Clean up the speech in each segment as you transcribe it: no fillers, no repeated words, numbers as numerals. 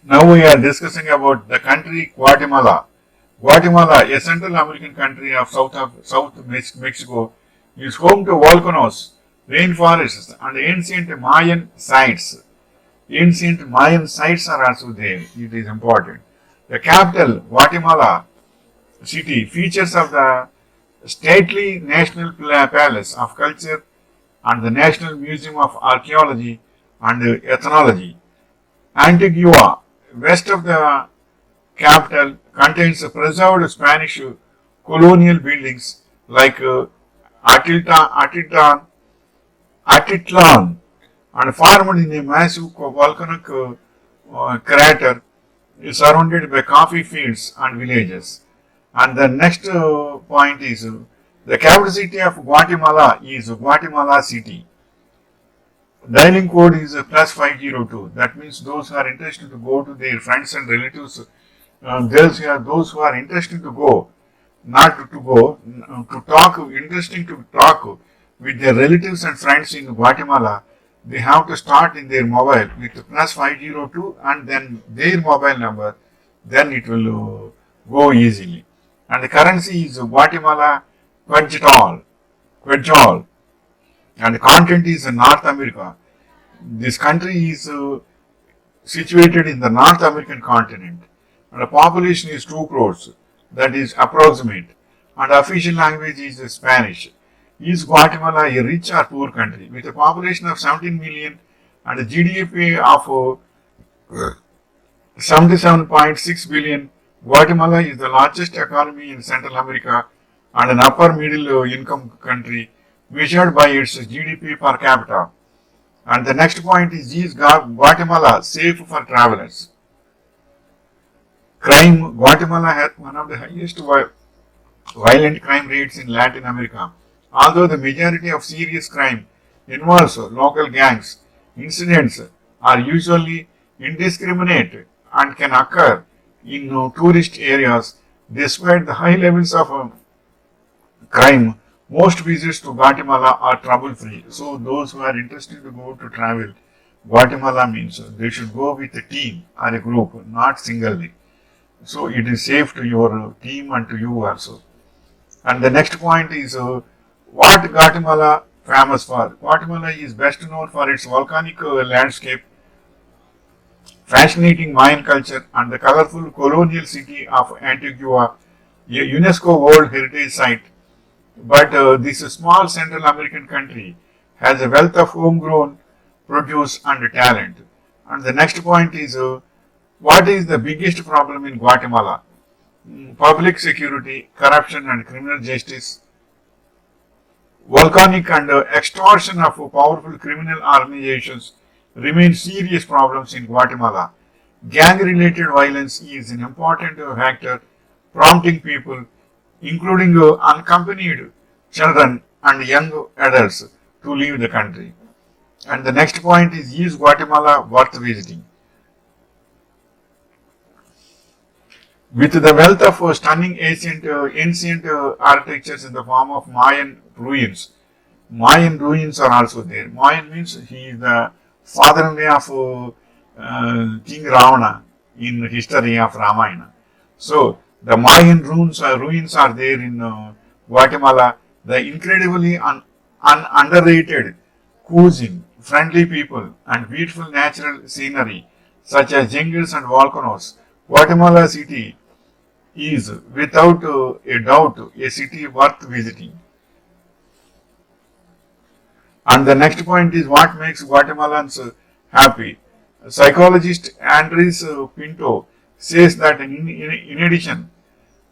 Now we are discussing about the country Guatemala. Guatemala, a Central American country of South Mexico, is home to volcanoes, rainforests, and ancient Mayan sites. Ancient Mayan sites are also there. It is important. The capital, Guatemala City, features of the stately National Palace of Culture and the National Museum of Archaeology and Ethnology. Antigua, west of the capital, contains preserved Spanish colonial buildings like Atitlan, and formed in a massive volcanic crater surrounded by coffee fields and villages. And the next point is the capital city of Guatemala is Guatemala City. Dialing code is plus 502. That means those who are interested to go to their friends and relatives, those who are interested to go, not to go, to talk, interesting to talk with their relatives and friends in Guatemala, they have to start in their mobile with plus 502 and then their mobile number, then it will go easily. And the currency is Guatemala Quetzal, and the continent is North America. This country is situated in the North American continent, and the population is 2 crores, that is approximate, and the official language is Spanish. Is Guatemala a rich or poor country? With a population of 17 million and a GDP of 77.6 billion, Guatemala is the largest economy in Central America and an upper middle income country measured by its GDP per capita. And the next point is Guatemala safe for travelers? Crime. Guatemala has one of the highest violent crime rates in Latin America. Although the majority of serious crime involves local gangs, incidents are usually indiscriminate and can occur in tourist areas. Despite the high levels of crime, most visits to Guatemala are trouble-free. So those who are interested to go to travel, Guatemala means they should go with a team or a group, not singly. So it is safe to your team and to you also. And the next point is what Guatemala famous for? Guatemala is best known for its volcanic landscape, fascinating Mayan culture, and the colorful colonial city of Antigua, a UNESCO World Heritage Site. But this small Central American country has a wealth of homegrown produce and talent. And the next point is what is the biggest problem in Guatemala? Public security, corruption and criminal justice, volcanic and extortion of powerful criminal organizations remain serious problems in Guatemala. Gang-related violence is an important factor prompting people, including unaccompanied children and young adults, to leave the country. And the next point is Guatemala worth visiting? With the wealth of stunning ancient architectures in the form of Mayan ruins. Mayan ruins are also there. Mayan means he is the father-in-law of King Ravana in the history of Ramayana. So the Mayan ruins are there in Guatemala. The incredibly underrated cuisine, friendly people, and beautiful natural scenery such as jungles and volcanoes. Guatemala City is without a doubt a city worth visiting. And the next point is what makes Guatemalans happy. Psychologist Andres Pinto says that in addition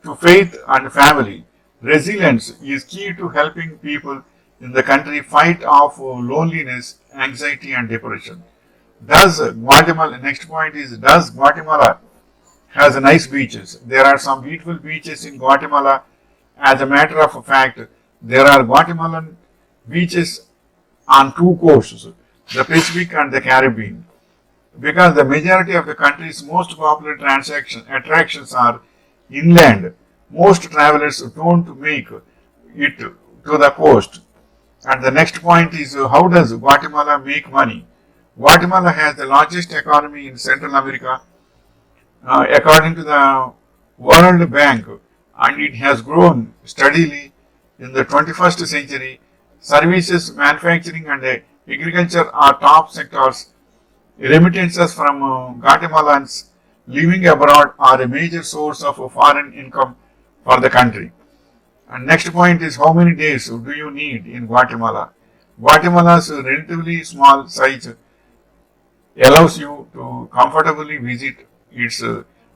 to faith and family, resilience is key to helping people in the country fight off loneliness, anxiety and depression. Does Guatemala has nice beaches? There are some beautiful beaches in Guatemala. As a matter of fact, there are Guatemalan beaches on 2 coasts, the Pacific and the Caribbean. Because the majority of the country's most popular attractions are inland, most travelers don't make it to the coast. And the next point is how does Guatemala make money? Guatemala has the largest economy in Central America according to the World Bank, and it has grown steadily in the 21st century. Services, manufacturing, and agriculture are top sectors. Remittances from Guatemalans living abroad are a major source of foreign income for the country. And next point is, how many days do you need in Guatemala? Guatemala's relatively small size allows you to comfortably visit its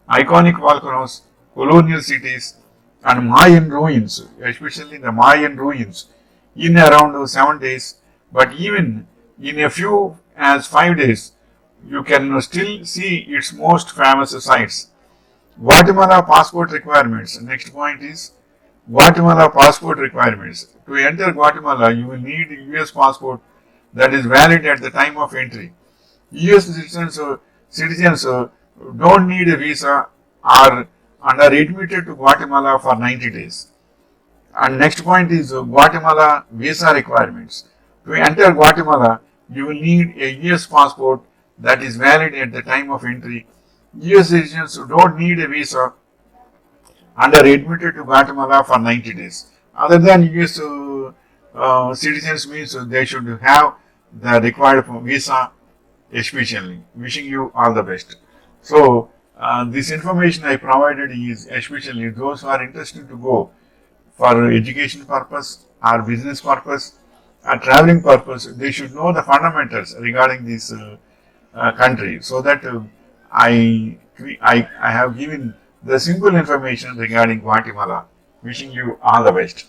iconic volcanoes, colonial cities, and Mayan ruins, especially the Mayan ruins, in around 7 days. But even in a few as 5 days, you can still see its most famous sites. Guatemala passport requirements. Next point is Guatemala passport requirements. To enter Guatemala, you will need a US passport that is valid at the time of entry. US citizens don't need a visa or and are admitted to Guatemala for 90 days. And next point is Guatemala visa requirements. To enter Guatemala, you will need a US passport that is valid at the time of entry. US citizens don't need a visa and are admitted to Guatemala for 90 days. Other than US citizens means they should have the required visa especially. Wishing you all the best. So, this information I provided is especially those who are interested to go for education purpose or business purpose or traveling purpose. They should know the fundamentals regarding this country, so that I have given the simple information regarding Guatemala. Wishing you all the best.